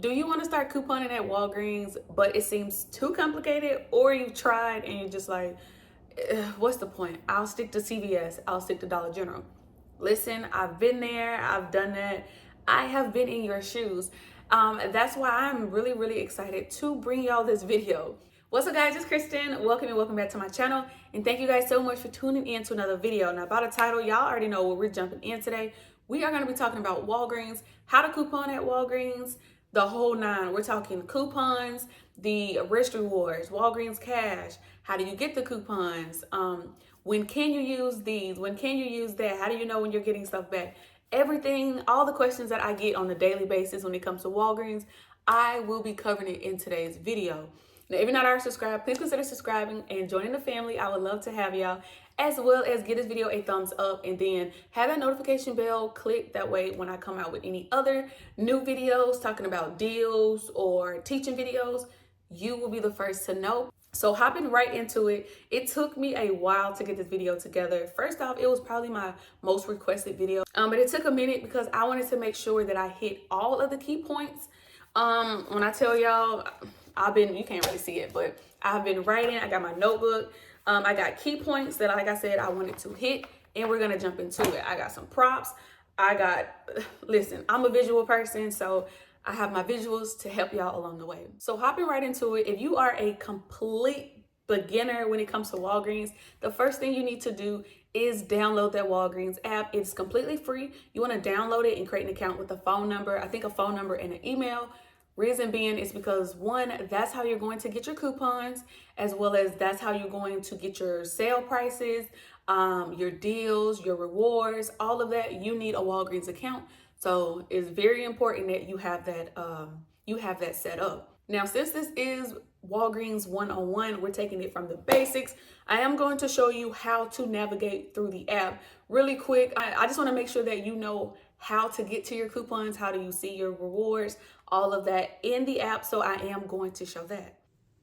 Do you want to start couponing at Walgreens, but it seems too complicated, or you've tried and you're just like, what's the point? I'll stick to CVS, I'll stick to Dollar General. Listen, I've been there, I've done that. I have been in your shoes. That's why I'm really excited to bring y'all this video. What's up guys, it's Kristen. Welcome back to my channel. And thank you guys so much for tuning in to another video. Now by the title, y'all already know what we're jumping in today. We are gonna be talking about Walgreens, how to coupon at Walgreens, the whole nine. We're talking coupons, the wrist rewards, Walgreens cash. How do you get the coupons? When can you use these? When can you use that? How do you know when you're getting stuff back? Everything, all the questions that I get on a daily basis when it comes to Walgreens, I will be covering it in today's video. Now, if you're not already subscribed, please consider subscribing and joining the family. I would love to have y'all, as well as give this video a thumbs up and then have that notification bell clicked. That way, when I come out with any other new videos talking about deals or teaching videos, you will be the first to know. So hopping right into it, it took me a while to get this video together. First off, it was probably my most requested video, but it took a minute because I wanted to make sure that I hit all of the key points. When I tell y'all, you can't really see it, but I've been writing. I got my notebook. I got key points that, like I said, I wanted to hit, and we're gonna jump into it. I got some props. Listen, I'm a visual person, so I have my visuals to help y'all along the way. So hopping right into it, if you are a complete beginner when it comes to Walgreens, the first thing you need to do is download that Walgreens app. It's completely free. You want to download it and create an account with a phone number. I think a phone number and an email. Reason being is because one, that's how you're going to get your coupons, as well as that's how you're going to get your sale prices, your deals, your rewards, all of that. You need a Walgreens account. So it's very important that you have that set up. Now, since this is Walgreens 101, we're taking it from the basics. I am going to show you how to navigate through the app really quick. I just want to make sure that you know how to get to your coupons, how do you see your rewards, all of that in the app. So I am going to show that.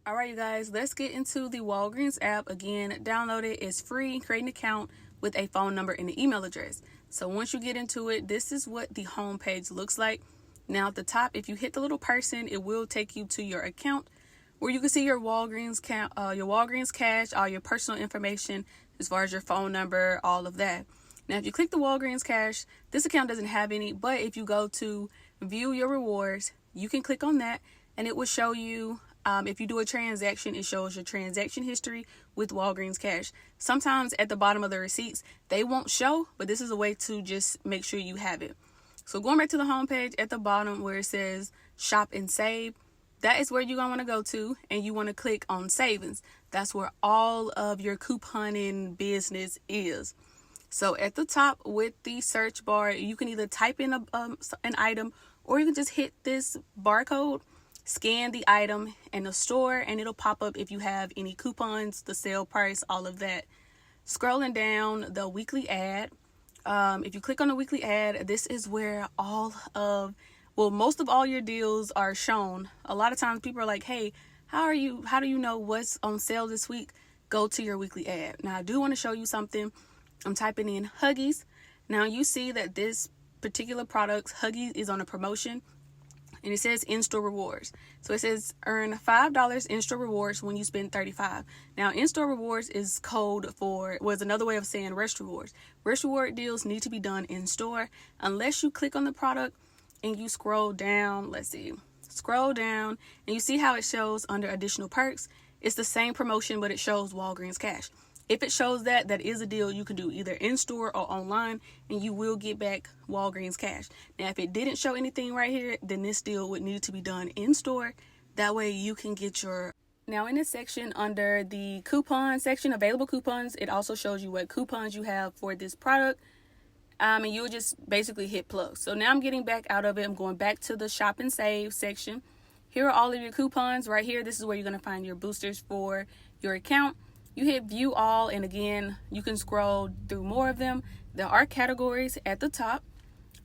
All right, you guys, let's get into the Walgreens app. Again, download it. It's free. Create an account with a phone number and an email address. So once you get into it, this is what the home page looks like. Now at the top, if you hit the little person, it will take you to your account where you can see your Walgreens cash, all your personal information as far as your phone number, all of that. Now, if you click the Walgreens cash, this account doesn't have any, but if you go to view your rewards, you can click on that and it will show you, if you do a transaction, it shows your transaction history with Walgreens cash. Sometimes at the bottom of the receipts, they won't show, but this is a way to just make sure you have it. So going back to the home page at the bottom where it says shop and save, that is where you're going to want to go to, and you want to click on savings. That's where all of your couponing business is. So at the top with the search bar, you can either type in an item, or you can just hit this barcode, scan the item in the store, and it'll pop up if you have any coupons, the sale price, all of that. Scrolling down the weekly ad, if you click on the weekly ad, this is where most of all your deals are shown. A lot of times people are like, hey, how do you know what's on sale this week? Go to your weekly ad. Now I do want to show you something. I'm typing in Huggies. Now you see that this particular product, Huggies, is on a promotion, and it says in-store rewards. So it says earn $5 in-store rewards when you spend $35. Now in-store rewards is code was another way of saying rest rewards. Rest reward deals need to be done in store unless you click on the product and you scroll down. Scroll down and you see how it shows under additional perks. It's the same promotion, but it shows Walgreens cash. If it shows that is a deal you can do either in-store or online, and you will get back Walgreens cash. Now, if it didn't show anything right here, then this deal would need to be done in-store. That way you can get your... Now, in this section, under the coupon section, available coupons, it also shows you what coupons you have for this product. And you'll just basically hit plug. So now I'm getting back out of it. I'm going back to the shop and save section. Here are all of your coupons right here. This is where you're going to find your boosters for your account. You hit view all, and again, you can scroll through more of them. There are categories at the top.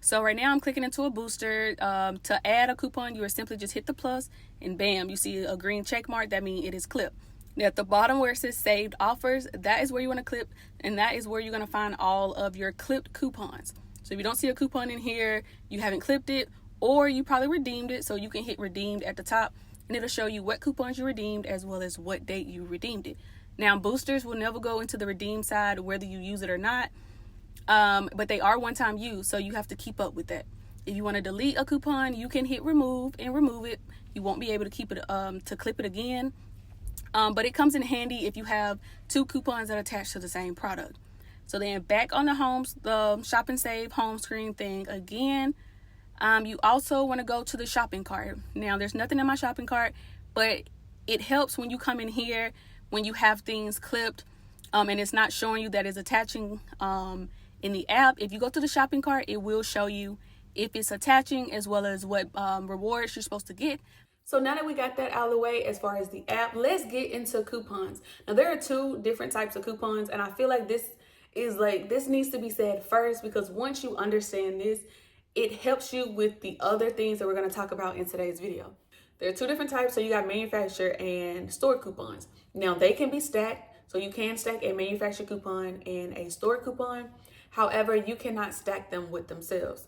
So right now I'm clicking into a booster. To add a coupon, you would simply just hit the plus, and bam, you see a green check mark. That means it is clipped. Now at the bottom where it says saved offers, that is where you want to clip, and that is where you're going to find all of your clipped coupons. So if you don't see a coupon in here, you haven't clipped it, or you probably redeemed it. So you can hit redeemed at the top and it'll show you what coupons you redeemed as well as what date you redeemed it. Now, boosters will never go into the redeem side whether you use it or not, but they are one-time use, so you have to keep up with that. If you want to delete a coupon, you can hit remove and remove it. You won't be able to keep it to clip it again, but it comes in handy if you have 2 coupons that are attached to the same product. So then back on the shop and save home screen thing again, you also want to go to the shopping cart. Now, there's nothing in my shopping cart, but it helps when you come in here, when you have things clipped, and it's not showing you that it's attaching in the app. If you go to the shopping cart, it will show you if it's attaching as well as what rewards you're supposed to get. So now that we got that out of the way as far as the app, let's get into coupons. Now, there are 2 different types of coupons, and I feel like this needs to be said first, because once you understand this, it helps you with the other things that we're going to talk about in today's video. There are 2 different types. So you got manufacturer and store coupons. Now, they can be stacked. So you can stack a manufacturer coupon and a store coupon. However, you cannot stack them with themselves.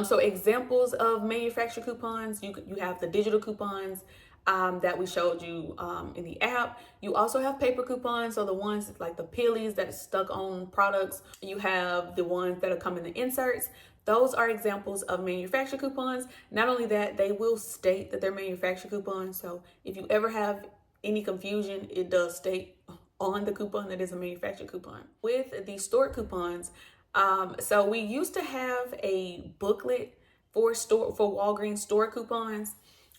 So examples of manufacturer coupons, you have the digital coupons that we showed you in the app. You also have paper coupons, so the ones like the peelies that are stuck on products. You have the ones that are come in the inserts. Those are examples of manufacturer coupons. Not only that, they will state that they're manufacturer coupons. So if you ever have any confusion, it does state on the coupon that is a manufacturer coupon. With the store coupons, so we used to have a booklet for Walgreens store coupons,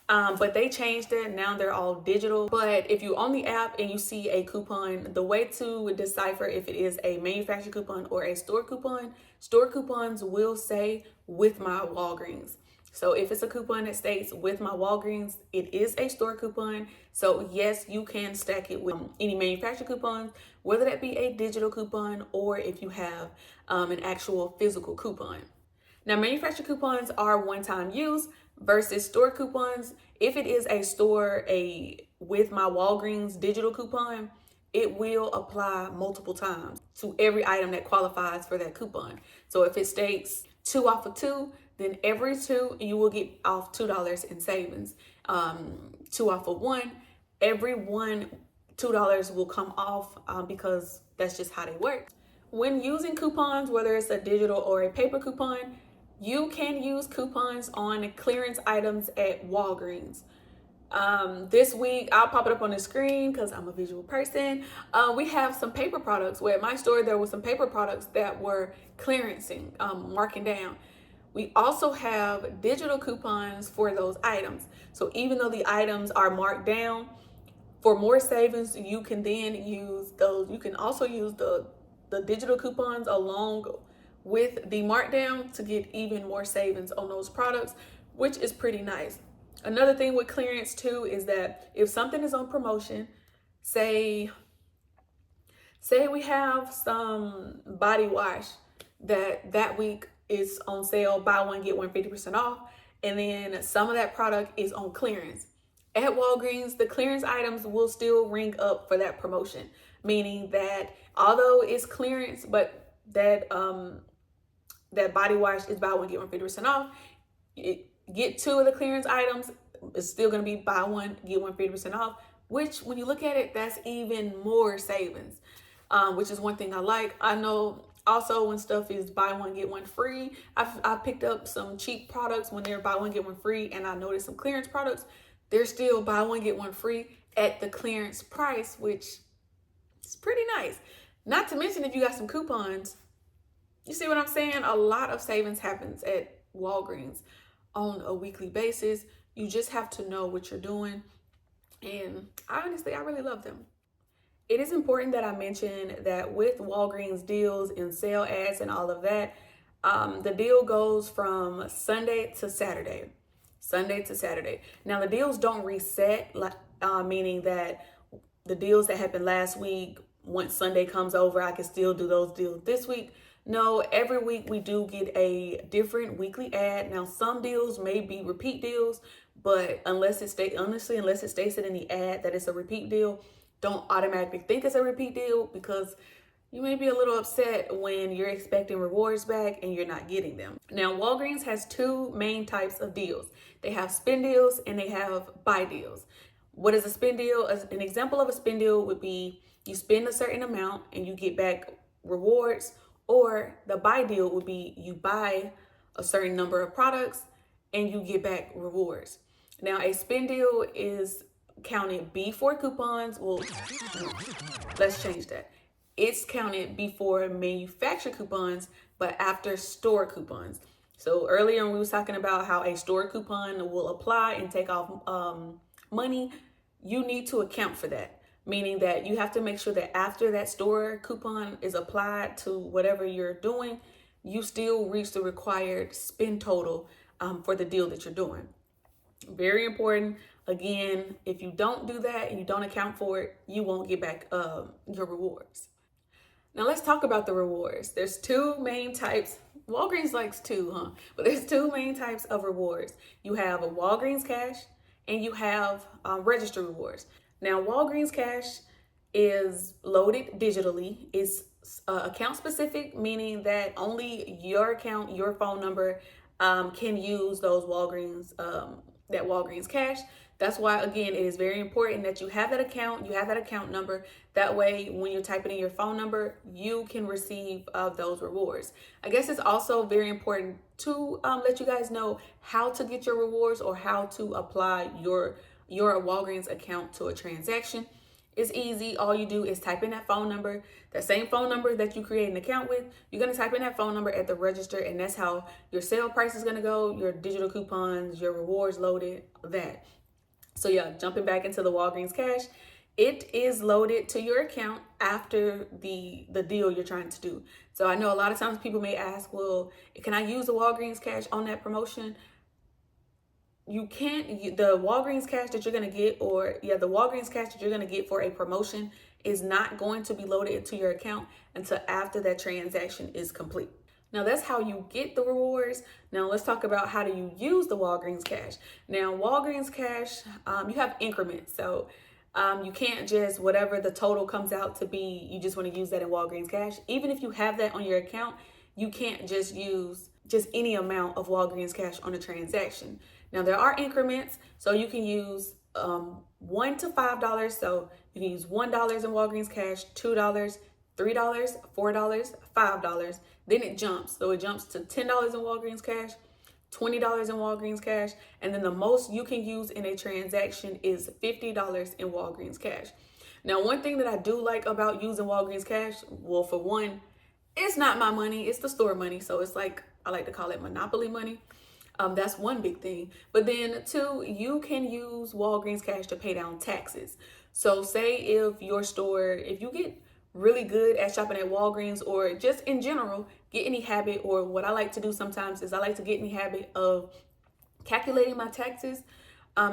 but they changed it. Now they're all digital. But if you on the app and you see a coupon, the way to decipher if it is a manufacturer coupon or a store coupons will say with my Walgreens. So if it's a coupon that states with my Walgreens, it is a store coupon. So yes, you can stack it with any manufacturer coupons, whether that be a digital coupon or if you have an actual physical coupon. Now, manufacturer coupons are one-time use versus store coupons. If it is a store, with my Walgreens digital coupon, it will apply multiple times to every item that qualifies for that coupon. So if it states 2 off of 2, then every 2 you will get off $2 in savings. 2 off of 1, every 1 $2 will come off because that's just how they work. When using coupons, whether it's a digital or a paper coupon, you can use coupons on clearance items at Walgreens. This week, I'll pop it up on the screen because I'm a visual person. We have some paper products where at my store, there was some paper products that were clearancing, marking down. We also have digital coupons for those items. So even though the items are marked down, for more savings, you can then use those. You can also use the digital coupons along with the markdown to get even more savings on those products, which is pretty nice. Another thing with clearance too is that if something is on promotion, say we have some body wash that week is on sale, buy one get one 50% off, and then some of that product is on clearance. At Walgreens, the clearance items will still ring up for that promotion, meaning that although it's clearance, but that body wash is buy one get one 50% off, get 2 of the clearance items, it's still going to be buy one get one 50% off, which when you look at it, that's even more savings, which is one thing I like. I know also when stuff is buy one get one free, I've picked up some cheap products when they're buy one get one free, and I noticed some clearance products, they're still buy one get one free at the clearance price, which is pretty nice. Not to mention if you got some coupons, you see what I'm saying? A lot of savings happens at Walgreens on a weekly basis. You just have to know what you're doing. And I really love them. It is important that I mention that with Walgreens deals and sale ads and all of that, the deal goes from Sunday to Saturday. Now the deals don't reset, meaning that the deals that happened last week, once Sunday comes over, I can still do those deals this week. No, every week we do get a different weekly ad. Now some deals may be repeat deals, but unless it states it in the ad that it's a repeat deal, don't automatically think it's a repeat deal, because You may be a little upset when you're expecting rewards back and you're not getting them. Now, Walgreens has two main types of deals. They have spend deals and they have buy deals. What is a spend deal? An example of a spend deal would be you spend a certain amount and you get back rewards, or the buy deal would be you buy a certain number of products and you get back rewards. Now, a spend deal is counted before coupons. Well, let's change that. It's counted before manufacturer coupons, but after store coupons. So earlier we was talking about how a store coupon will apply and take off money. You need to account for that, meaning that you have to make sure that after that store coupon is applied to whatever you're doing, you still reach the required spend total for the deal that you're doing. Very important. Again, if you don't do that and you don't account for it, you won't get back your rewards. Now let's talk about the rewards. There's two main types. Walgreens likes two, huh? But there's two main types of rewards. You have a Walgreens Cash and you have register rewards. Now, Walgreens Cash is loaded digitally. It's account specific, meaning that only your account, your phone number can use those Walgreens, that Walgreens Cash. That's why, again, it is very important that you have that account, you have that account number. That way, when you're typing in your phone number, you can receive those rewards. I guess it's also very important to let you guys know how to get your rewards or how to apply your Walgreens account to a transaction. It's easy. All you do is type in that phone number, that same phone number that you create an account with. You're going to type in that phone number at the register, and that's how your sale price is going to go, your digital coupons, your rewards loaded, that. So yeah, jumping back into the Walgreens Cash, it is loaded to your account after the deal you're trying to do. So I know a lot of times people may ask, well, can I use the Walgreens Cash on that promotion? You can't. The Walgreens Cash that you're going to get, the Walgreens Cash that you're going to get for a promotion is not going to be loaded into your account until after that transaction is complete. Now, that's how you get the rewards. Now, let's talk about how do you use the Walgreens Cash. Now, Walgreens Cash, you have increments. So you can't just, whatever the total comes out to be, you just want to use that in Walgreens Cash. Even if you have that on your account, you can't just use just any amount of Walgreens Cash on a transaction. Now, there are increments, so you can use $1 to $5. So you can use $1 in Walgreens Cash, $2, $3, $4, $5. Then it jumps. So it jumps to $10 in Walgreens Cash, $20 in Walgreens Cash, and then the most you can use in a transaction is $50 in Walgreens Cash. Now, one thing that I do like about using Walgreens Cash, well, for one, it's not my money, it's the store money. So it's like, I like to call it monopoly money. That's one big thing. But then two, you can use Walgreens Cash to pay down taxes. So say if you get really good at shopping at Walgreens, or just in general, get in the habit, or what I like to do sometimes is I like to get in the habit of calculating my taxes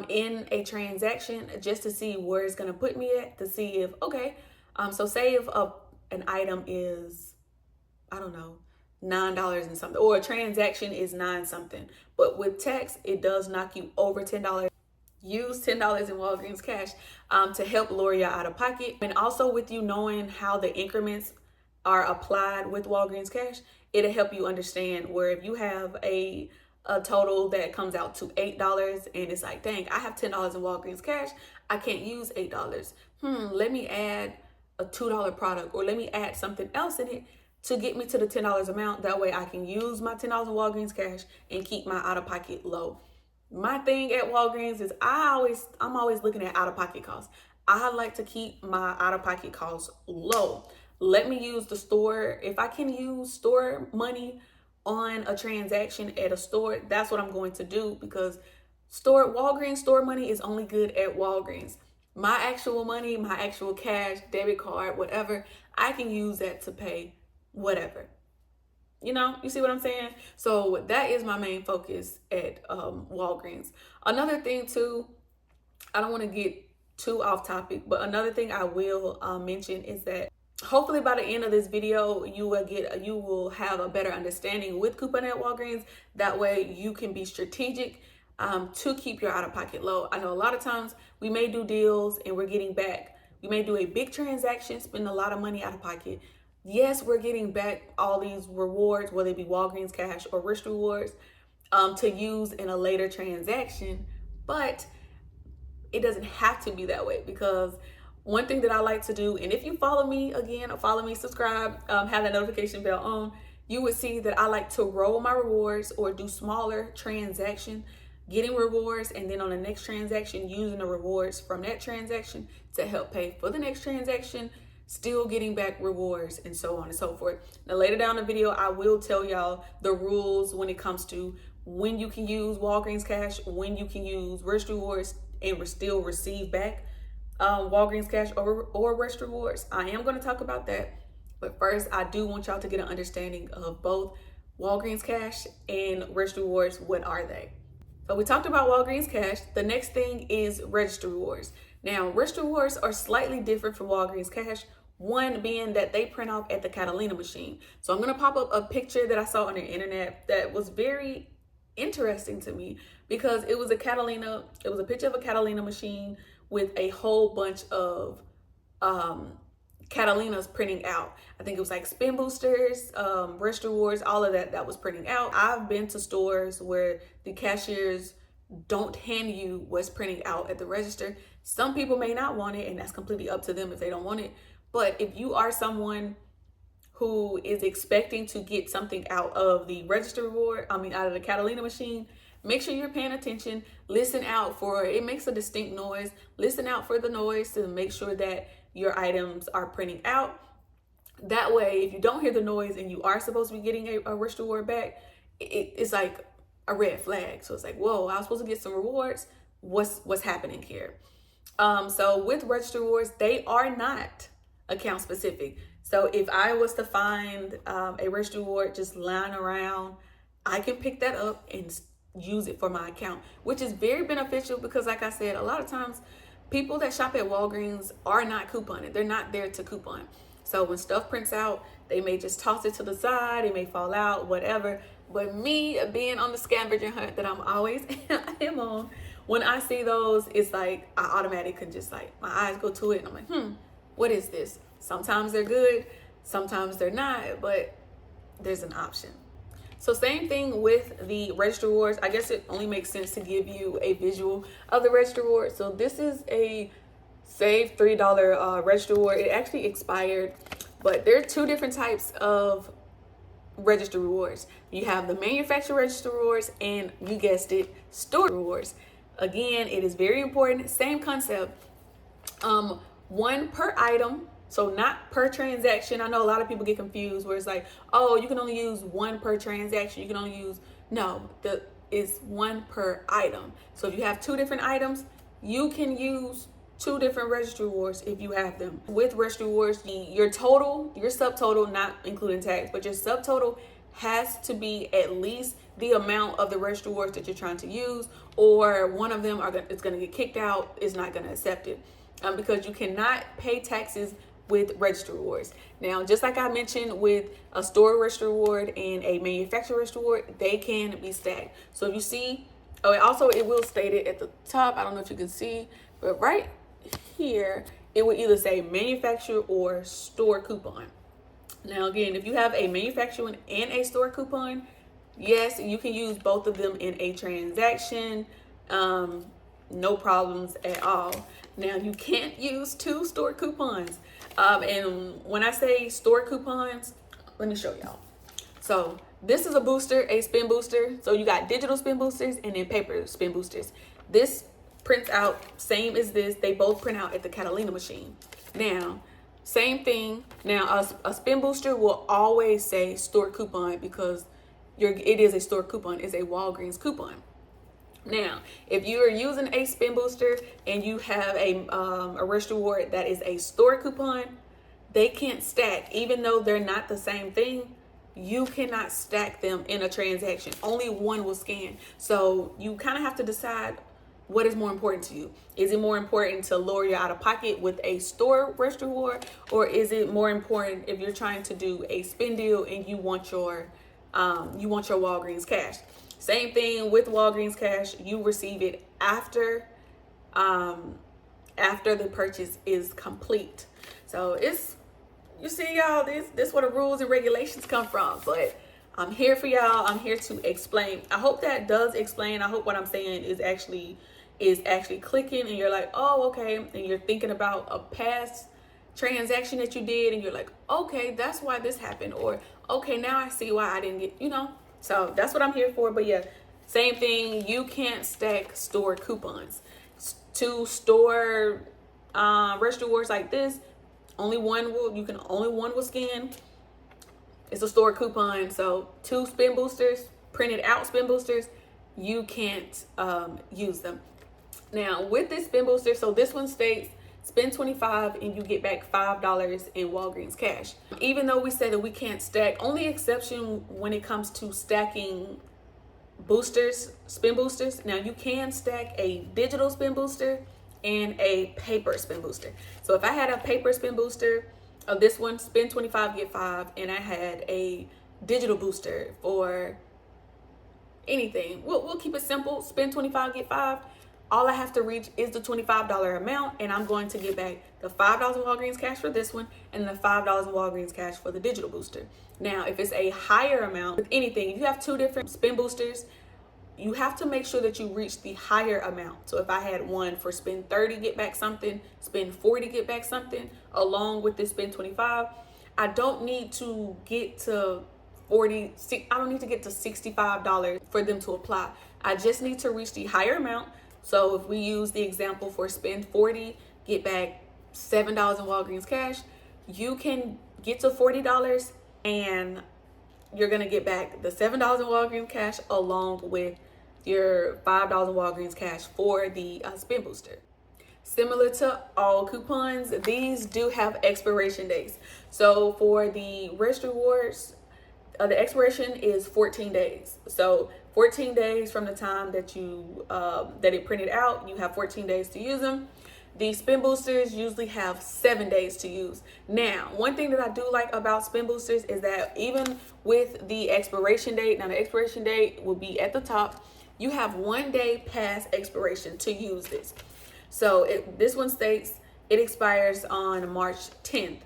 in a transaction just to see where it's going to put me at, to see if, so say if an item is, I don't know, $9 and something, or a transaction is 9 something, but with tax, it does knock you over $10. Use $10 in Walgreens Cash to help lower your out of pocket. And also, with you knowing how the increments are applied with Walgreens Cash, it'll help you understand where if you have a total that comes out to $8 and it's like, dang, I have $10 in Walgreens Cash, I can't use $8. Let me add a $2 product, or let me add something else in it to get me to the $10 amount. That way I can use my $10 in Walgreens Cash and keep my out of pocket low. My thing at Walgreens is I'm always looking at out of pocket costs. I like to keep my out of pocket costs low. Let me use the store. If I can use store money on a transaction at a store, that's what I'm going to do, because Walgreens store money is only good at Walgreens. My actual money, my actual cash, debit card, whatever, I can use that to pay whatever. You see what I'm saying? So that is my main focus at Walgreens. Another thing too, I don't want to get too off topic, but another thing I will mention is that hopefully by the end of this video, you will have a better understanding with couponing at Walgreens. That way you can be strategic to keep your out of pocket low. I know a lot of times we may do deals and we're getting back. We may do a big transaction, spend a lot of money out of pocket. yes, we're getting back all these rewards, whether it be Walgreens Cash or Rich Rewards, to use in a later transaction, but it doesn't have to be that way. Because one thing that I like to do, and if you follow me again, or follow me, subscribe, have that notification bell on, you would see that I like to roll my rewards or do smaller transaction, getting rewards, and then on the next transaction, using the rewards from that transaction to help pay for the next transaction, still getting back rewards, and so on and so forth. Now, later down the video, I will tell y'all the rules when it comes to when you can use Walgreens Cash, when you can use Rich Rewards and still receive back Walgreens Cash or Rich Rewards. I am going to talk about that. But first, I do want y'all to get an understanding of both Walgreens Cash and Rich Rewards. What are they? So we talked about Walgreens Cash. The next thing is Register Rewards. Now, Register Rewards are slightly different from Walgreens Cash. One being that they print off at the Catalina machine. So I'm going to pop up a picture that I saw on the internet that was very interesting to me, because it was a Catalina, it was a picture of a Catalina machine with a whole bunch of Catalinas printing out. I think it was like spin boosters, Register Rewards, all of that was printing out. I've been to stores where the cashiers don't hand you what's printing out at the register. Some people may not want it, and that's completely up to them if they don't want it. But if you are someone who is expecting to get something out of the register reward, out of the Catalina machine, make sure you're paying attention. Listen out for, it makes a distinct noise. Listen out for the noise to make sure that your items are printing out. That way, if you don't hear the noise and you are supposed to be getting a register reward back, it's like a red flag. So it's like, whoa, I was supposed to get some rewards. What's happening here? So with register rewards, they are not account specific. So if I was to find a register reward just lying around, I can pick that up and use it for my account, which is very beneficial because, like I said, a lot of times people that shop at Walgreens are not couponing. They're not there to coupon. So when stuff prints out, they may just toss it to the side. It may fall out, whatever. But me being on the scavenger hunt that I'm always am on, when I see those, it's like I automatically can just like, my eyes go to it and I'm like, what is this? Sometimes they're good, sometimes they're not, but there's an option. So same thing with the register rewards. I guess it only makes sense to give you a visual of the register reward. So this is a save $3 register reward. It actually expired, but there are two different types of register rewards. You have the manufacturer register rewards and, you guessed it, store rewards. Again, it is very important. Same concept. One per item. So not per transaction. I know a lot of people get confused where it's like, oh, you can only use one per transaction. You can only use, no, it's one per item. So if you have two different items, you can use two different register rewards if you have them. With register rewards, your total, your subtotal, not including tax, but your subtotal has to be at least the amount of the register rewards that you're trying to use, or one of them it's going to get kicked out, is not going to accept it. Because you cannot pay taxes with register rewards. Now, just like I mentioned with a store register reward and a manufacturer register reward, they can be stacked. So if you see, it will state it at the top. I don't know if you can see, but right here, it will either say manufacturer or store coupon. Now, again, if you have a manufacturer and a store coupon, yes, you can use both of them in a transaction. No problems at all. Now, you can't use two store coupons. And when I say store coupons, let me show y'all. So this is a booster, a spin booster. So you got digital spin boosters and then paper spin boosters. This prints out same as this. They both print out at the Catalina machine. Now, same thing. Now, a spin booster will always say store coupon because it is a store coupon. It's a Walgreens coupon. Now, if you are using a spin booster and you have a register reward that is a store coupon, they can't stack. Even though they're not the same thing, you cannot stack them in a transaction. Only one will scan. So you kind of have to decide what is more important to you. Is it more important to lower your out-of-pocket with a store register reward, or is it more important if you're trying to do a spin deal and you want your Walgreens cash? Same thing with Walgreens cash. You receive it after the purchase is complete. So it's you see, y'all, this where the rules and regulations come from. But I'm here for y'all. I'm here to explain. I hope that does explain. I hope what I'm saying is actually clicking, and you're like, oh, okay, and you're thinking about a past transaction that you did, and you're like, okay, that's why this happened, or okay, now I see why I didn't get, So that's what I'm here for. But yeah, same thing. You can't stack store coupons. To store Rush Rewards like this, only one will scan. It's a store coupon. So 2 spin boosters, printed out spin boosters, you can't use them. Now with this spin booster, so this one states spend $25 and you get back $5 in Walgreens cash. Even though we said that we can't stack, only exception when it comes to stacking boosters, spin boosters. Now you can stack a digital spin booster and a paper spin booster. So if I had a paper spin booster of this one, spend 25, get 5, and I had a digital booster for anything, we'll keep it simple, spend 25, get 5. All I have to reach is the $25 amount, and I'm going to get back the $5 in Walgreens cash for this one and the $5 in Walgreens cash for the digital booster. Now, if it's a higher amount with anything, if you have 2 different spin boosters, you have to make sure that you reach the higher amount. So if I had one for spend 30, get back something, spend 40, get back something, along with this spend 25, I don't need to get to I don't need to get to $65 for them to apply. I just need to reach the higher amount. So if we use the example for spend 40, get back $7 in Walgreens cash, you can get to $40 and you're going to get back the $7 in Walgreens cash along with your $5 in Walgreens cash for the spin booster. Similar to all coupons, these do have expiration dates. So for the Rush Rewards, the expiration is 14 days. So 14 days from the time that you that it printed out, you have 14 days to use them. The spin boosters usually have 7 days to use. Now, one thing that I do like about spin boosters is that even with the expiration date, now the expiration date will be at the top, you have 1 day past expiration to use this. So this one states it expires on March 10th.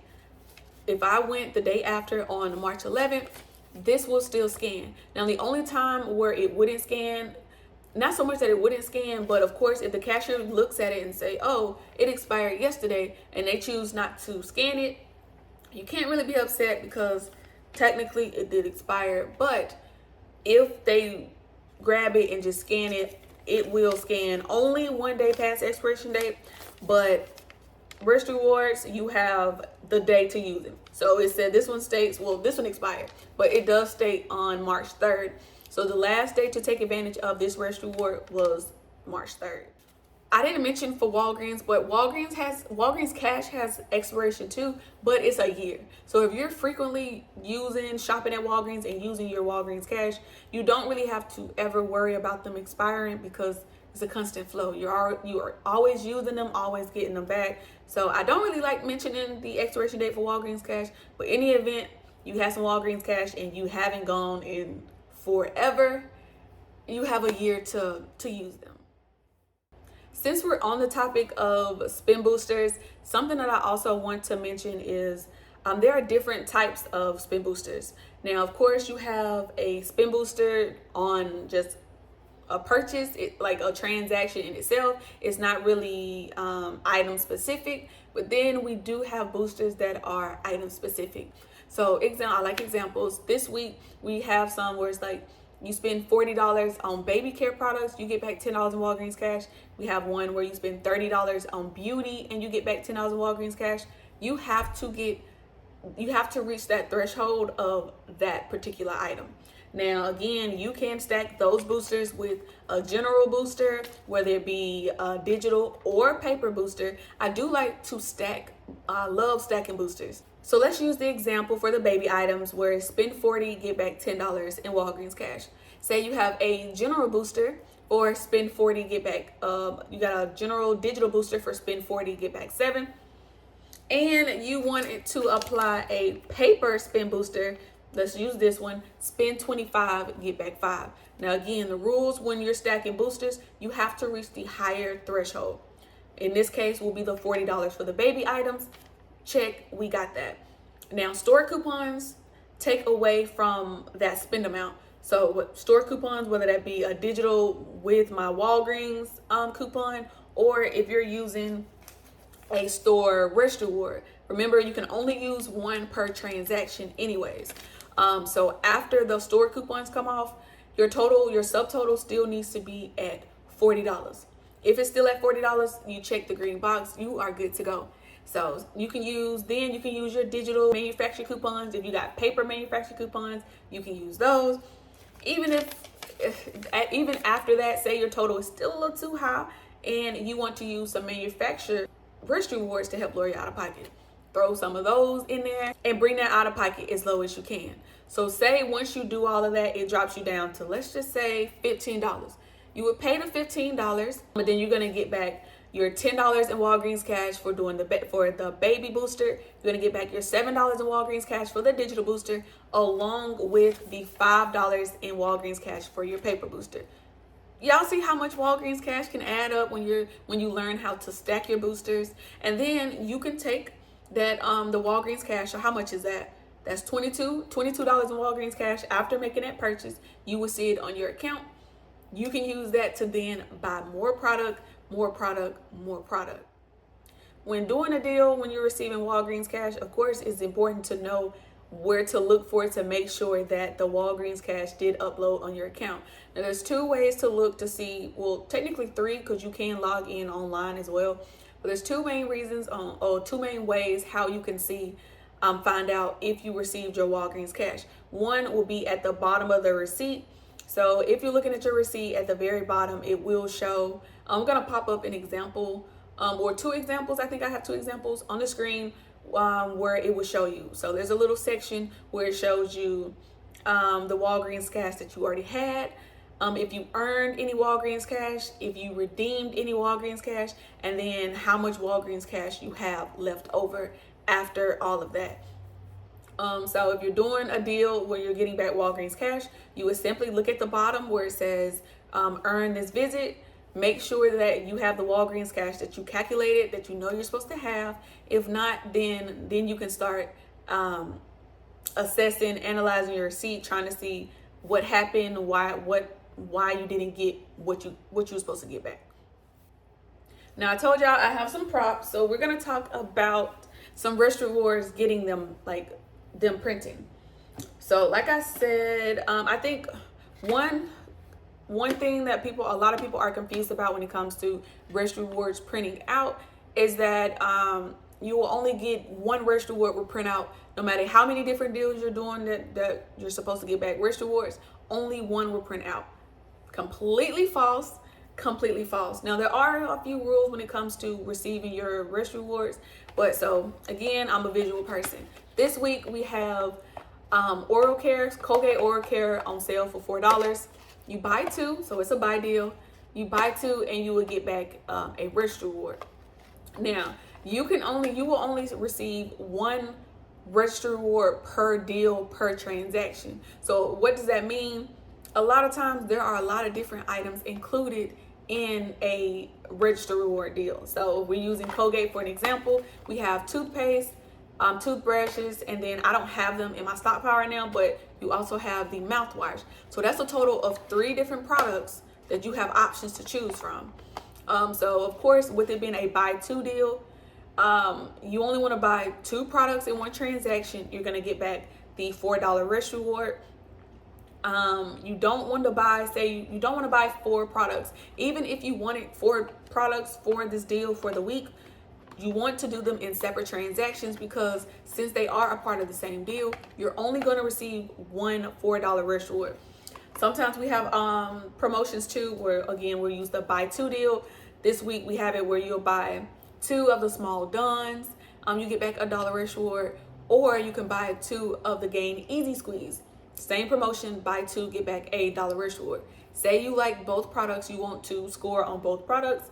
If I went the day after on March 11th, this will still scan. Now, the only time where it wouldn't scan, not so much that it wouldn't scan, but of course, if the cashier looks at it and say, oh, it expired yesterday, and they choose not to scan it, you can't really be upset because technically it did expire. But if they grab it and just scan it, it will scan only 1 day past expiration date. But Rush Rewards, you have the day to use it. So it said this one states, well, this one expired, but it does state on March 3rd. So the last day to take advantage of this Rush Reward was March 3rd. I didn't mention for Walgreens, but Walgreens cash has expiration too, but it's a year. So if you're frequently shopping at Walgreens and using your Walgreens cash, you don't really have to ever worry about them expiring because it's a constant flow. You are always using them, always getting them back. So I don't really like mentioning the expiration date for Walgreens cash, but in any event, you have some Walgreens cash and you haven't gone in forever, you have a year to use them. Since we're on the topic of spin boosters, something that I also want to mention is there are different types of spin boosters. Now, of course, you have a spin booster on just a purchase, like a transaction in itself. It's not really item specific, but then we do have boosters that are item specific. So I like examples. This week we have some where it's like you spend $40 on baby care products, you get back $10 in Walgreens cash. We have one where you spend $30 on beauty and you get back $10 in Walgreens cash. You have to reach that threshold of that particular item. Now, again, you can stack those boosters with a general booster, whether it be a digital or paper booster. I do like to stack. I love stacking boosters. So let's use the example for the baby items where spend 40, get back $10 in Walgreens cash. Say you have a general booster or spend 40, get back, you got a general digital booster for spend 40, get back 7. And you wanted to apply a paper spin booster. Let's use this one, spend 25, get back 5. Now again, the rules when you're stacking boosters, you have to reach the higher threshold. In this case will be the $40 for the baby items. Check, we got that. Now, store coupons take away from that spend amount. So what store coupons, whether that be a digital with my Walgreens coupon, or if you're using a store rest reward, remember you can only use one per transaction anyways. So after the store coupons come off, your subtotal still needs to be at $40. If it's still at $40, you check the green box, you are good to go. So you can use your digital manufacturer coupons. If you got paper manufacturer coupons, you can use those. Even after that, say your total is still a little too high and you want to use some manufacturer rest rewards to help lower your out of pocket, throw some of those in there and bring that out of pocket as low as you can. So say once you do all of that, it drops you down to, let's just say $15. You would pay the $15, but then you're gonna get back your $10 in Walgreens cash for doing the baby booster. You're gonna get back your $7 in Walgreens cash for the digital booster, along with the $5 in Walgreens cash for your paper booster. Y'all see how much Walgreens cash can add up when you learn how to stack your boosters. And then you can take that the Walgreens cash. So how much is that? That's $22 in Walgreens cash. After making that purchase, you will see it on your account. You can use that to then buy more product. When doing a deal, when you're receiving Walgreens cash, of course, it's important to know where to look for it to make sure that the Walgreens cash did upload on your account. Now, there's two ways to look to see, well, technically three, because you can log in online as well. But there's two main ways how you can see, find out if you received your Walgreens cash. One will be at the bottom of the receipt. So if you're looking at your receipt at the very bottom, it will show, I'm gonna pop up an example or two examples. I think I have two examples on the screen where it will show you. So there's a little section where it shows you the Walgreens cash that you already had, if you earned any Walgreens cash, if you redeemed any Walgreens cash, and then how much Walgreens cash you have left over after all of that. So if you're doing a deal where you're getting back Walgreens cash, you would simply look at the bottom where it says earn this visit. Make sure that you have the Walgreens cash that you calculated, that you know you're supposed to have. If not, then you can start assessing, analyzing your receipt, trying to see what happened, why you didn't get what you were supposed to get back. Now I told y'all I have some props, so we're gonna talk about some rest rewards, getting them printing. So like I said, I think one thing that a lot of people are confused about when it comes to rest rewards printing out is that you will only get one rest reward will print out no matter how many different deals you're doing that you're supposed to get back rest rewards. Only one will print out. Completely false. Now there are a few rules when it comes to receiving your rest rewards, but so again, I'm a visual person. This week we have Colgate Oral Care on sale for $4. You buy two, so it's a buy deal. You buy two and you will get back a rest reward. Now you will only receive one rest reward per deal, per transaction. So what does that mean? A lot of times there are a lot of different items included in a register reward deal. So we're using Colgate for an example. We have toothpaste, toothbrushes, and then I don't have them in my stockpile right now, but you also have the mouthwash. So that's a total of 3 different products that you have options to choose from. So of course, with it being a buy two deal, you only want to buy 2 products in one transaction. You're going to get back the $4 rest reward. You don't want to buy, you don't want to buy 4 products. Even if you wanted 4 products for this deal for the week, you want to do them in separate transactions, because since they are a part of the same deal, you're only going to receive one $4 rest reward. Sometimes we have promotions too, where again we'll use the buy 2 deal. This week we have it where you'll buy 2 of the small Duns, you get back $1 rest reward, or you can buy 2 of the Gain Easy Squeeze. Same promotion, buy 2, get back $1 rest reward. Say you like both products, you want to score on both products,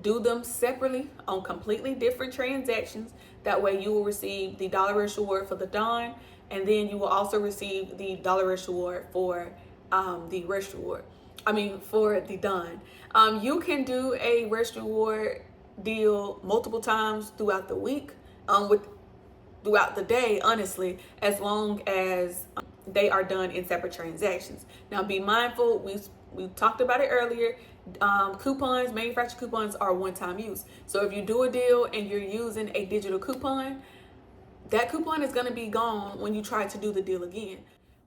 do them separately on completely different transactions. That way you will receive the $1 rest reward for the Dawn, and then you will also receive the $1 rest reward for for the Dawn. You can do a rest reward deal multiple times throughout the week. throughout the day, honestly, as long as they are done in separate transactions. Now, be mindful, we talked about it earlier. Coupons, manufacturer coupons are one-time use. So if you do a deal and you're using a digital coupon, that coupon is going to be gone when you try to do the deal again.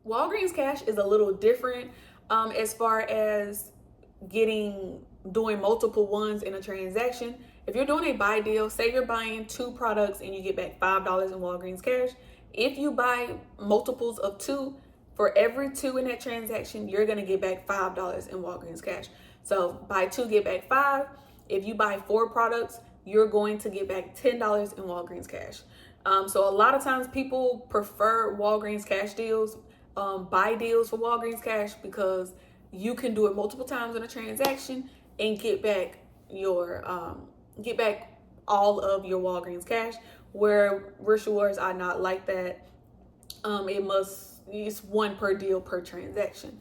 Walgreens Cash is a little different as far as doing multiple ones in a transaction. If you're doing a buy deal, say you're buying 2 products and you get back $5 in Walgreens Cash. If you buy multiples of 2, for every 2 in that transaction, you're going to get back $5 in Walgreens Cash. So buy 2, get back 5. If you buy 4 products, you're going to get back $10 in Walgreens Cash. So a lot of times people prefer Walgreens Cash deals, buy deals for Walgreens Cash, because you can do it multiple times in a transaction and get back all of your Walgreens Cash, where Wish Rewards are not like that. It's one per deal per transaction.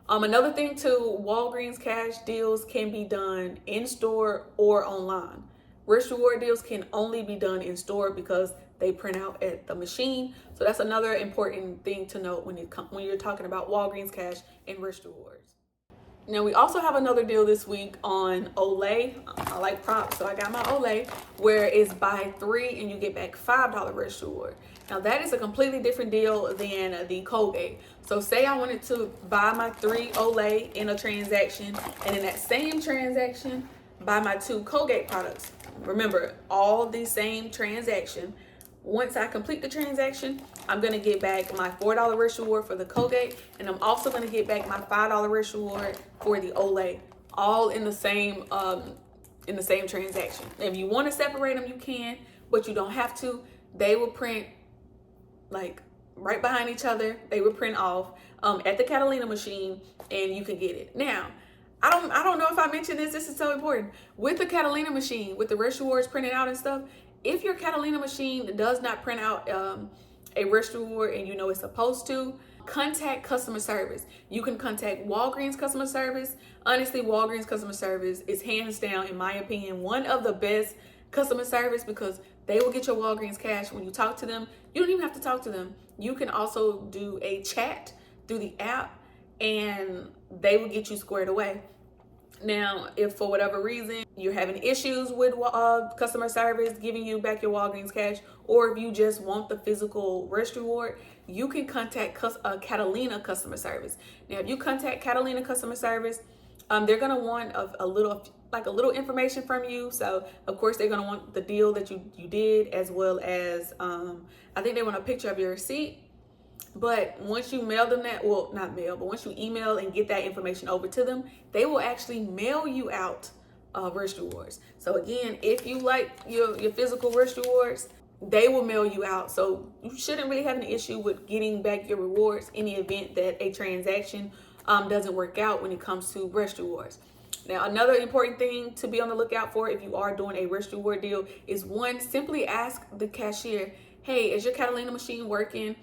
Another thing too, Walgreens Cash deals can be done in store or online. Wish Reward deals can only be done in store because they print out at the machine. So that's another important thing to note when you're talking about Walgreens Cash and Wish Rewards. Now, we also have another deal this week on Olay. I like props, so I got my Olay, where it's buy 3 and you get back $5 Wish Reward. Now, that is a completely different deal than the Colgate. So say I wanted to buy my 3 Olay in a transaction, and in that same transaction, buy my 2 Colgate products. Remember, all the same transaction. Once I complete the transaction, I'm going to get back my $4 Wish Reward for the Colgate, and I'm also going to get back my $5 Wish Reward for the Olay, all in the same transaction. If you want to separate them, you can, but you don't have to. They will print like right behind each other. They will print off at the Catalina machine, and you can get it. Now, I don't know if I mentioned this. This is so important. With the Catalina machine, with the Wish Rewards printed out and stuff, if your Catalina machine does not print out a Wish Reward and you know it's supposed to, contact customer service. You can contact Walgreens customer service. Honestly, Walgreens customer service is hands down, in my opinion, one of the best customer service, because they will get your Walgreens Cash when you talk to them. You don't even have to talk to them. You can also do a chat through the app, and they will get you squared away. Now, if for whatever reason you're having issues with customer service giving you back your Walgreens Cash, or if you just want the physical Wish Reward, you can contact Catalina customer service. Now, if you contact Catalina customer service, they're gonna want a little information from you. So of course they're gonna want the deal that you did, as well as I think they want a picture of your receipt. But once you mail them that, well, not mail, but once you email and get that information over to them, they will actually mail you out Wish Rewards. So again, if you like your physical Wish Rewards, they will mail you out. So you shouldn't really have an issue with getting back your rewards in the event that a transaction doesn't work out when it comes to Wish Rewards. Now, another important thing to be on the lookout for if you are doing a Wish Reward deal is, one, simply ask the cashier, hey, is your Catalina machine working?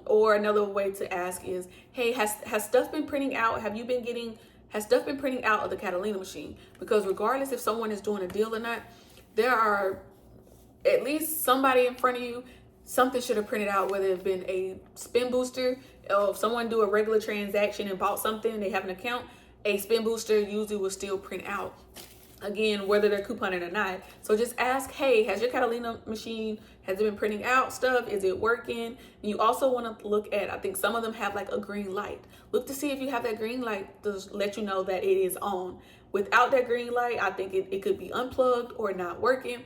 Or another way to ask is, hey, has stuff been printing out? Has stuff been printing out of the Catalina machine? Because regardless if someone is doing a deal or not, there are at least somebody in front of you, something should have printed out, whether it's been a spin booster, or if someone do a regular transaction and bought something, they have an account, a spin booster usually will still print out. Again, whether they're couponing or not. So just ask, hey, has your Catalina machine, has it been printing out stuff? Is it working? And you also want to look at, I think some of them have like a green light. Look to see if you have that green light to let you know that it is on. Without that green light, I think it could be unplugged or not working.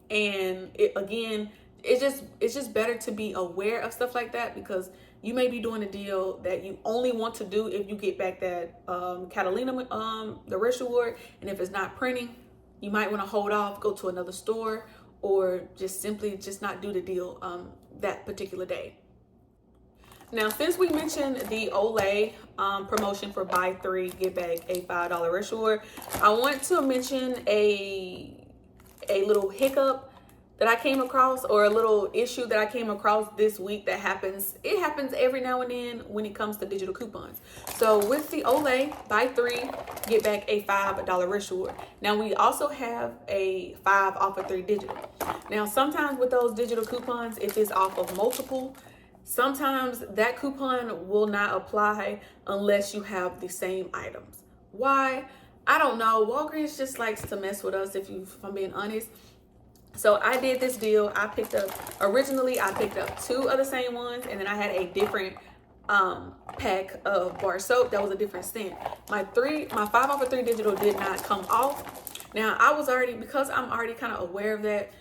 And it's just better to be aware of stuff like that, because you may be doing a deal that you only want to do if you get back that Catalina, the Wish Reward, and if it's not printing, you might want to hold off, go to another store, or just simply not do the deal that particular day. Now, since we mentioned the Olay promotion for buy 3, get back a $5 Wish Reward, I want to mention a little hiccup that I came across, or a little issue that I came across this week that happens. It happens every now and then when it comes to digital coupons. So with the Olay, buy 3, get back a $5 rush reward. Now we also have a 5 off of 3 digital. Now sometimes with those digital coupons, if it's off of multiple, sometimes that coupon will not apply unless you have the same items. Why? I don't know. Walgreens just likes to mess with us, if I'm being honest. So I did this deal. Originally I picked up 2 of the same ones, and then I had a different pack of bar soap that was a different scent. My 5 off of 3 digital did not come off. Now because I'm already kind of aware of that,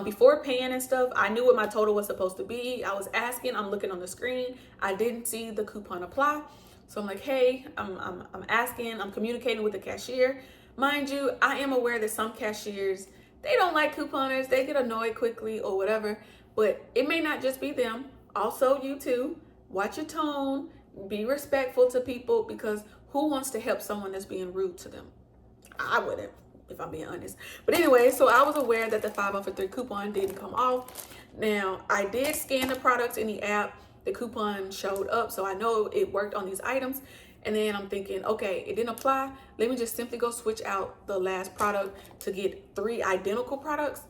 before paying and stuff, I knew what my total was supposed to be. I was asking, I'm looking on the screen. I didn't see the coupon apply. So I'm like, hey, I'm asking, I'm communicating with the cashier. Mind you, I am aware that some cashiers, they don't like couponers. They get annoyed quickly or whatever, but it may not just be them. Also, you too. Watch your tone. Be respectful to people, because who wants to help someone that's being rude to them? I wouldn't, if I'm being honest. But anyway, so I was aware that the 5 off of 3 coupon didn't come off. Now, I did scan the products in the app. The coupon showed up, so I know it worked on these items. And then I'm thinking, okay, it didn't apply. Let me just simply go switch out the last product to get 3 identical products.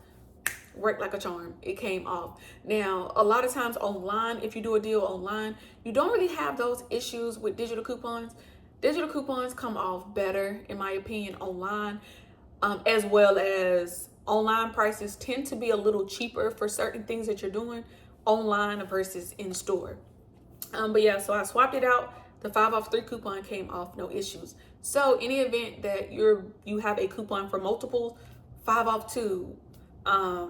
Worked like a charm. It came off. Now, a lot of times online, if you do a deal online, you don't really have those issues with digital coupons. Digital coupons come off better, in my opinion, online, as well as online prices tend to be a little cheaper for certain things that you're doing online versus in store. But yeah, so I swapped it out. The 5 off 3 coupon came off, no issues. So any event that you have a coupon for multiples, 5 off 2, I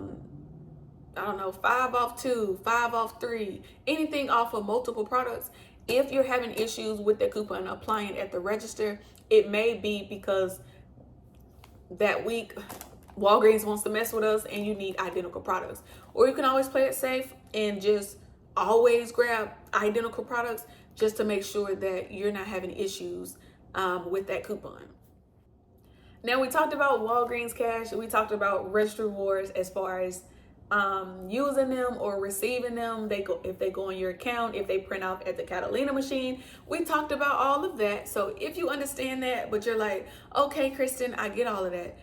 don't know, 5 off 2, 5 off 3, anything off of multiple products, if you're having issues with the coupon applying at the register, it may be because that week Walgreens wants to mess with us and you need identical products. Or you can always play it safe and just always grab identical products, just to make sure that you're not having issues with that coupon. Now, we talked about Walgreens cash. We talked about register rewards as far as using them or receiving them. If they go on your account, if they print out at the Catalina machine. We talked about all of that. So if you understand that, but you're like, okay, Kristen, I get all of that.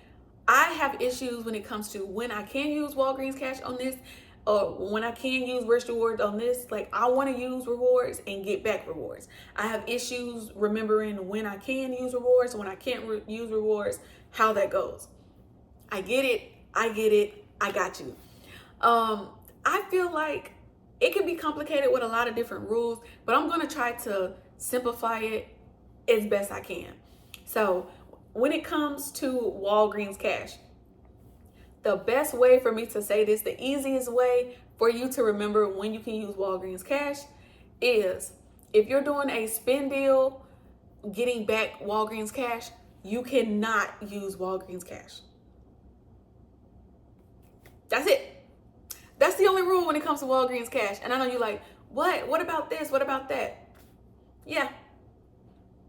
I have issues when it comes to when I can use Walgreens cash on this, or when I can use register rewards on this. Like, I want to use rewards and get back rewards. I have issues remembering when I can use rewards, when I can't use rewards, how that goes. I get it. I got you. I feel like it can be complicated with a lot of different rules, but I'm going to try to simplify it as best I can. So when it comes to Walgreens cash, the best way for me to say this, the easiest way for you to remember when you can use Walgreens cash is if you're doing a spend deal, getting back Walgreens cash, you cannot use Walgreens cash. That's it. That's the only rule when it comes to Walgreens cash. And I know you're like, what? What about this? What about that? Yeah,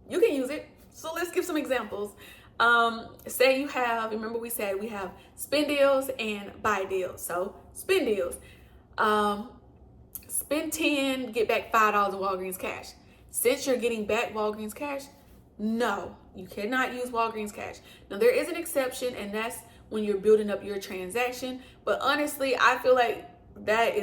you can use it. So let's give some examples. Say you have, remember we said we have spend deals and buy deals. So spend deals, spend 10, get back $5 in Walgreens cash. Since you're getting back Walgreens cash, no, you cannot use Walgreens cash. Now there is an exception, and that's when you're building up your transaction. But honestly, I feel like that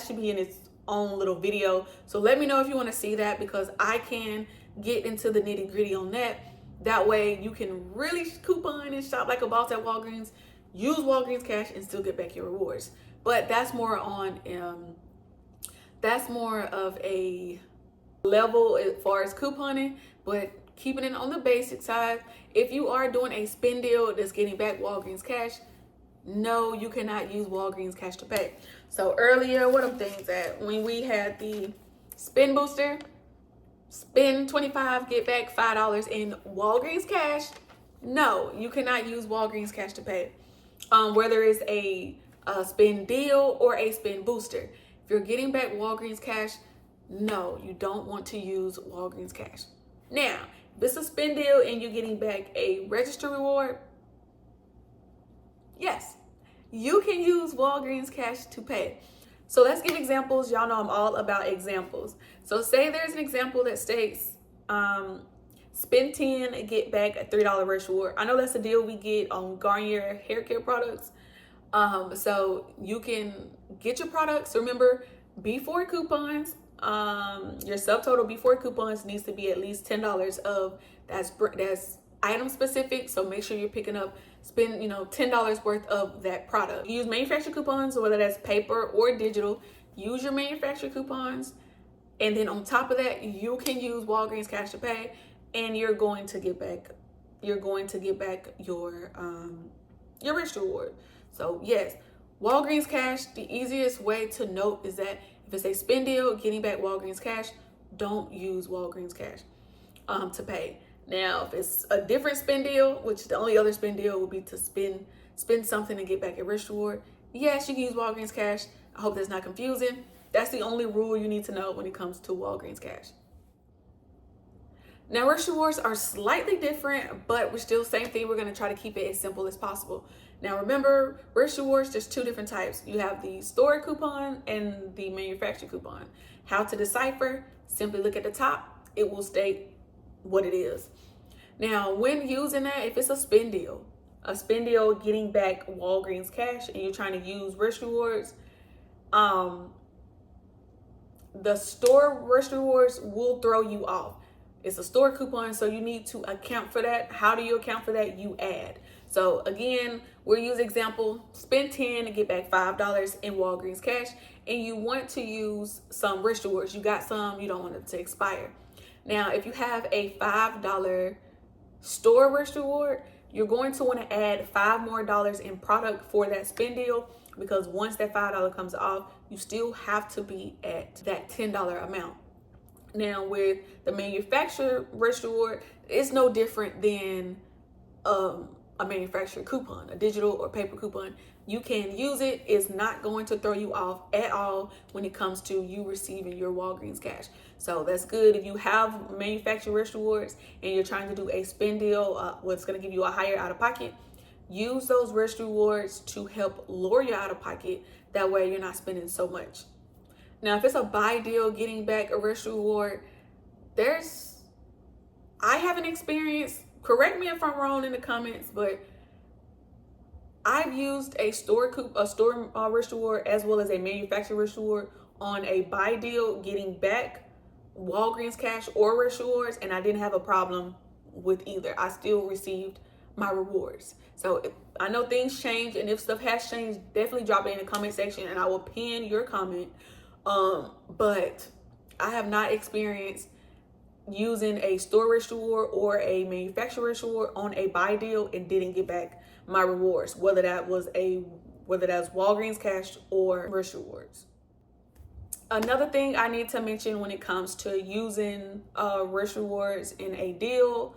should be in its own little video. So let me know if you want to see that, because I can get into the nitty gritty on that. That way you can really coupon and shop like a boss at Walgreens, use Walgreens cash and still get back your rewards. But that's more on, that's more of a level as far as couponing, but keeping it on the basic side. If you are doing a spend deal that's getting back Walgreens cash, no, you cannot use Walgreens cash to pay. So earlier, what are things that when we had the spend booster, spend 25, get back $5 in Walgreens cash, no, you cannot use Walgreens cash to pay. Whether it's a spend deal or a spend booster, if you're getting back Walgreens cash, no, you don't want to use Walgreens cash. Now, if it's a spend deal and you're getting back a register reward, yes, you can use Walgreens cash to pay. So let's give examples. Y'all know I'm all about examples. So say there's an example that states, spend 10 and get back a $3 rush reward. I know that's a deal we get on Garnier hair care products. So you can get your products. Remember, before coupons, your subtotal before coupons needs to be at least $10 of that's item specific. So make sure you're picking up, spend $10 worth of that product. Use manufacturer coupons, whether that's paper or digital. Use your manufacturer coupons, and then on top of that, you can use Walgreens cash to pay, and you're going to get back your rush reward. So yes, Walgreens cash, the easiest way to note is that if it's a spend deal, getting back Walgreens cash, don't use Walgreens cash to pay. Now, if it's a different spend deal, which the only other spend deal would be to spend something and get back a rush reward, yes, you can use Walgreens cash. I hope that's not confusing. That's the only rule you need to know when it comes to Walgreens cash. Now, rush rewards are slightly different, but we're still same thing. We're going to try to keep it as simple as possible. Now, remember, rush rewards, there's two different types. You have the store coupon and the manufacturer coupon. How to decipher? Simply look at the top. It will state what it is. Now, when using that, if it's a spend deal getting back Walgreens cash, and you're trying to use rush rewards, the store rush rewards will throw you off. It's a store coupon, so you need to account for that. How do you account for that? You add. So again, we'll use example, spend 10 and get back $5 in Walgreens cash, and you want to use some rush rewards. You got some, you don't want it to expire. Now, if you have a $5 store rush reward, you're going to want to add $5 more in product for that spend deal, because once that $5 comes off, you still have to be at that $10 amount. Now, with the manufacturer rush reward, it's no different than a manufacturer coupon, a digital or paper coupon. You can use it. It's not going to throw you off at all when it comes to you receiving your Walgreens cash. So that's good. If you have manufacturer rush rewards and you're trying to do a spend deal, what's going to give you a higher out of pocket, use those rush rewards to help lower your out of pocket. That way you're not spending so much. Now, if it's a buy deal, getting back a rush reward, I haven't experienced, correct me if I'm wrong in the comments, but I've used a store rush reward as well as a manufacturer rush reward on a buy deal, getting back Walgreens cash or rush rewards, and I didn't have a problem with either. I still received my rewards. So I know things change, and if stuff has changed, definitely drop it in the comment section and I will pin your comment. But I have not experienced using a store rush reward or a manufacturer rush reward on a buy deal and didn't get back my rewards, whether that's Walgreens cash or rush rewards. Another thing I need to mention when it comes to using rush rewards in a deal,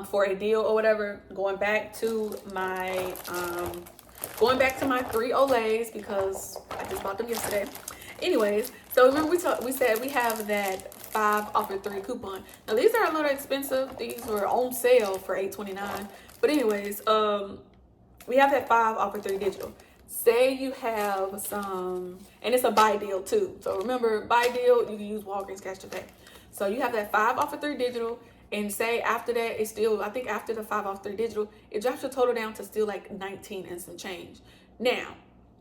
for a deal or whatever, going back to my 3 Olays, because I just bought them yesterday. Anyways, so remember we said we have that 5 offer 3 coupon. Now these are a little expensive. These were on sale for $8.29. But anyways, we have that 5 offer 3 digital. Say you have some, and it's a buy deal too. So remember, buy deal, you can use Walgreens cash to pay. So you have that 5 offer 3 digital, and say after that, it's still, I think after the 5 off 3 digital, it drops your total down to still like 19 and some change. Now,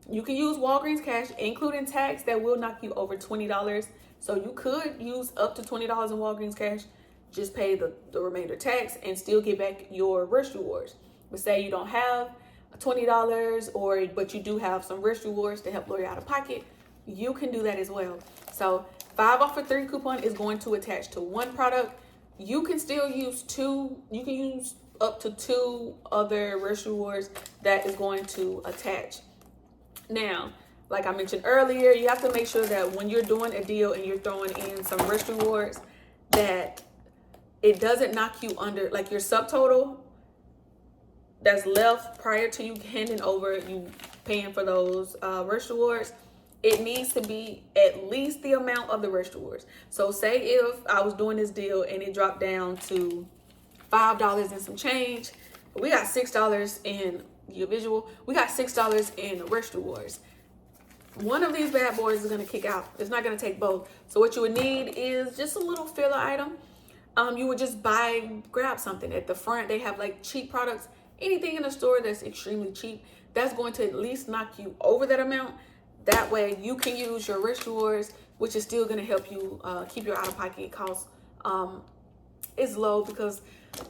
you can use Walgreens cash, including tax, that will knock you over $20. So you could use up to $20 in Walgreens cash, just pay the remainder tax and still get back your rush rewards. But say you don't have $20, but you do have some rush rewards to help lower your out of pocket, you can do that as well. So 5 offer 3 coupon is going to attach to 1 product. You can still use 2. You can use up to 2 other rush rewards that is going to attach. Now, like I mentioned earlier, you have to make sure that when you're doing a deal and you're throwing in some rush rewards, that it doesn't knock you under, like your subtotal that's left prior to you handing over, you paying for those rush rewards. It needs to be at least the amount of the rush rewards. So say if I was doing this deal and it dropped down to $5 and some change, we got $6 in you a visual. We got $6 in Rush Rewards. One of these bad boys is gonna kick out. It's not gonna take both. So what you would need is just a little filler item. You would just grab something. At the front, they have like cheap products. Anything in the store that's extremely cheap, that's going to at least knock you over that amount. That way you can use your Rush Rewards, which is still gonna help you keep your out-of-pocket costs is low, because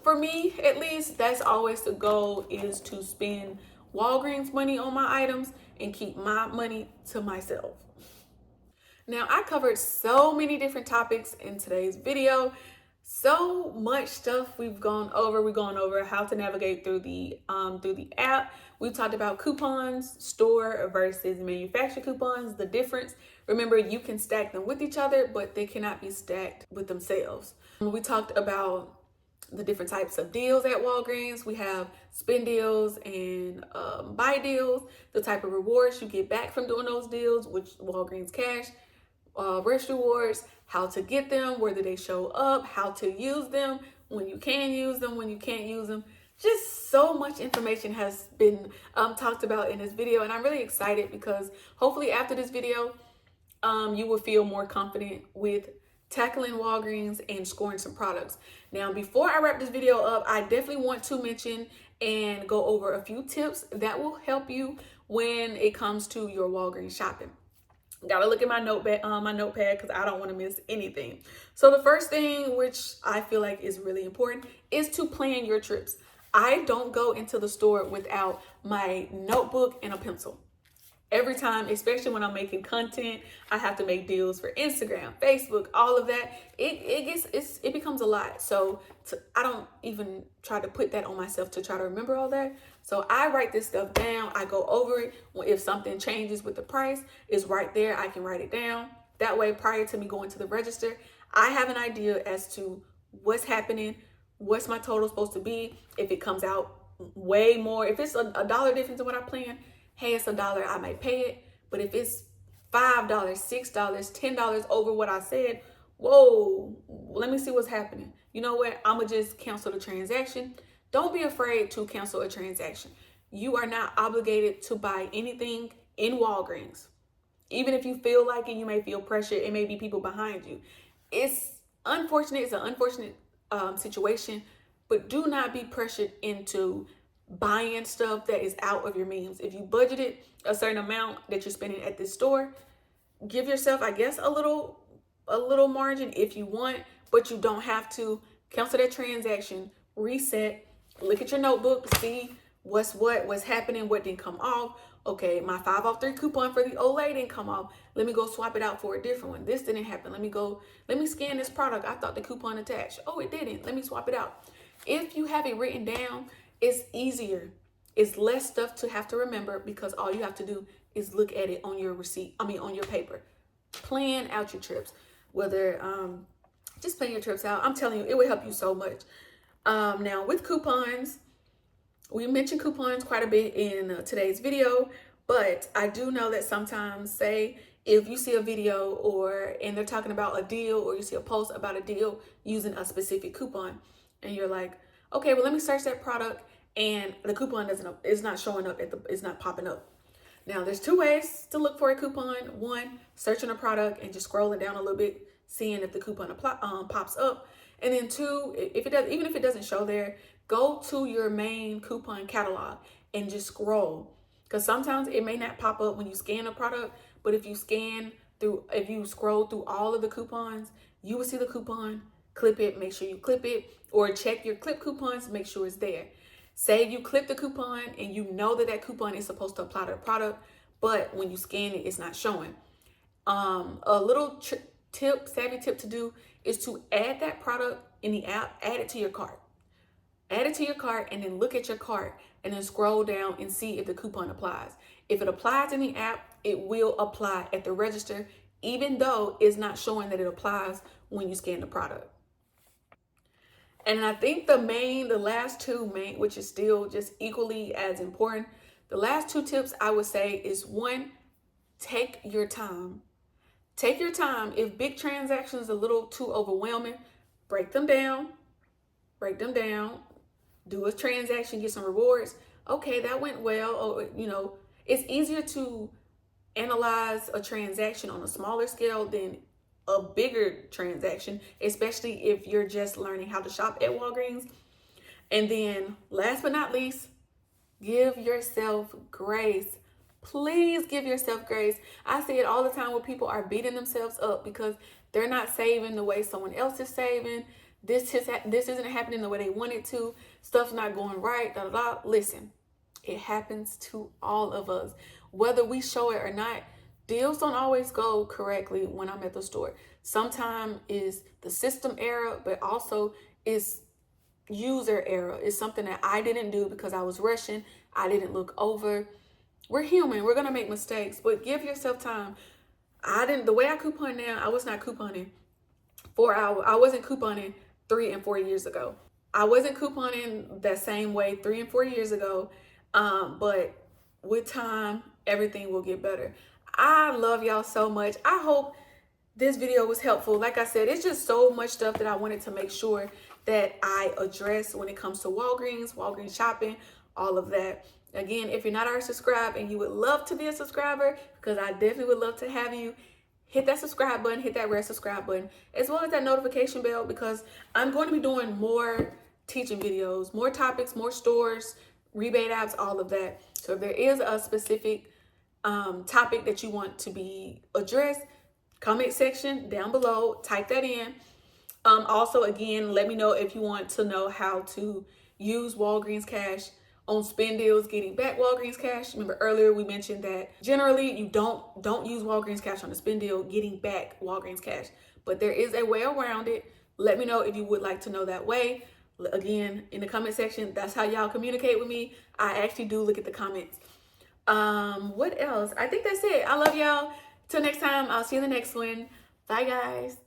for me, at least, that's always the goal, is to spend Walgreens money on my items and keep my money to myself. Now, I covered so many different topics in today's video. So much stuff we've gone over. We've gone over how to navigate through the app. We talked about coupons, store versus manufacturer coupons, the difference. Remember, you can stack them with each other, but they cannot be stacked with themselves. We talked about the different types of deals at Walgreens. We have spend deals and buy deals, the type of rewards you get back from doing those deals, which Walgreens Cash, Rush Rewards, how to get them, where do they show up, how to use them, when you can use them, when you can't use them. Just so much information has been talked about in this video, and I'm really excited because hopefully after this video, you will feel more confident with tackling Walgreens and scoring some products. Now, before I wrap this video up, I definitely want to mention and go over a few tips that will help you when it comes to your Walgreens shopping. Gotta look at my notepad because I don't want to miss anything. So the first thing, which I feel like is really important, is to plan your trips. I don't go into the store without my notebook and a pencil. Every time, especially when I'm making content, I have to make deals for Instagram, Facebook, all of that. It becomes a lot. So I don't even try to put that on myself to try to remember all that. So I write this stuff down. I go over it. If something changes with the price, it's right there. I can write it down. That way, prior to me going to the register, I have an idea as to what's happening, what's my total supposed to be. If it comes out way more, if it's a dollar difference than what I planned, hey, it's $1, I might pay it. But if it's $5, $6, $10 over what I said, whoa, let me see what's happening. You know what? I'm gonna just cancel the transaction. Don't be afraid to cancel a transaction. You are not obligated to buy anything in Walgreens. Even if you feel like it, you may feel pressure. It may be people behind you. It's unfortunate. It's an unfortunate situation, but do not be pressured into buying stuff that is out of your means. If you budgeted a certain amount that you're spending at this store, give yourself, I guess, a little margin if you want, but you don't have to. Cancel that transaction, reset, look at your notebook, see what's happening, what didn't come off. Okay, my 5 off 3 coupon for the Olay didn't come off. Let me go swap it out for a different one. This didn't happen. Let me scan this product. I thought the coupon attached. Oh, it didn't. Let me swap it out. If you have it written down, it's easier. It's less stuff to have to remember because all you have to do is look at it on your on your paper. Plan out your trips. Whether just plan your trips out. I'm telling you, it will help you so much. Now with coupons, we mentioned coupons quite a bit in today's video, but I do know that sometimes, say if you see a video and they're talking about a deal, or you see a post about a deal using a specific coupon, and you're like, okay, well, let me search that product, and the coupon is not showing up it's not popping up. Now, there's 2 ways to look for a coupon. One, searching a product and just scrolling down a little bit, seeing if the coupon pops up. And then 2, even if it doesn't show there, go to your main coupon catalog and just scroll. Because sometimes it may not pop up when you scan a product, but if you scroll through all of the coupons, you will see the coupon, clip it, make sure you clip it, or check your clip coupons, make sure it's there. Say you clip the coupon and you know that coupon is supposed to apply to the product, but when you scan it, it's not showing. A little savvy tip to do is to add that product in the app, add it to your cart. Add it to your cart and then look at your cart and then scroll down and see if the coupon applies. If it applies in the app, it will apply at the register, even though it's not showing that it applies when you scan the product. And I think the last 2, which is still just equally as important, the last 2 tips I would say is 1, take your time. Take your time. If big transactions are a little too overwhelming, break them down. Do a transaction, get some rewards. okay, that went well. Or, you know, it's easier to analyze a transaction on a smaller scale than a bigger transaction, especially if you're just learning how to shop at Walgreens. And then last but not least, give yourself grace. Please give yourself grace. I see it all the time where people are beating themselves up because they're not saving the way someone else is saving. This isn't happening the way they want it to. Stuff's not going right. Da, da, da. Listen, it happens to all of us. Whether we show it or not, deals don't always go correctly when I'm at the store. Sometimes is the system error, but also is user error. Is something that I didn't do because I was rushing. I didn't look over. We're human. We're gonna make mistakes, but give yourself time. The way I coupon now, I was not couponing 4 hours. I wasn't couponing 3 and 4 years ago. I wasn't couponing that same way 3 and 4 years ago. But with time, everything will get better. I love y'all so much. I hope this video was helpful. Like I said, it's just so much stuff that I wanted to make sure that I address when it comes to Walgreens shopping, all of that. Again, if you're not already subscribed and you would love to be a subscriber, because I definitely would love to have you, hit that subscribe button, hit that red subscribe button, as well as that notification bell, because I'm going to be doing more teaching videos, more topics, more stores, rebate apps, all of that. So if there is a specific topic that you want to be addressed, comment section down below, type that in. Also, again, let me know if you want to know how to use Walgreens Cash on spend deals, getting back Walgreens Cash. Remember earlier we mentioned that generally you don't use Walgreens Cash on a spend deal, getting back Walgreens Cash. But there is a way around it. Let me know if you would like to know that way. Again, in the comment section, that's how y'all communicate with me. I actually do look at the comments. What else? I think that's it. I love y'all. Till next time, I'll see you in the next one. Bye, guys.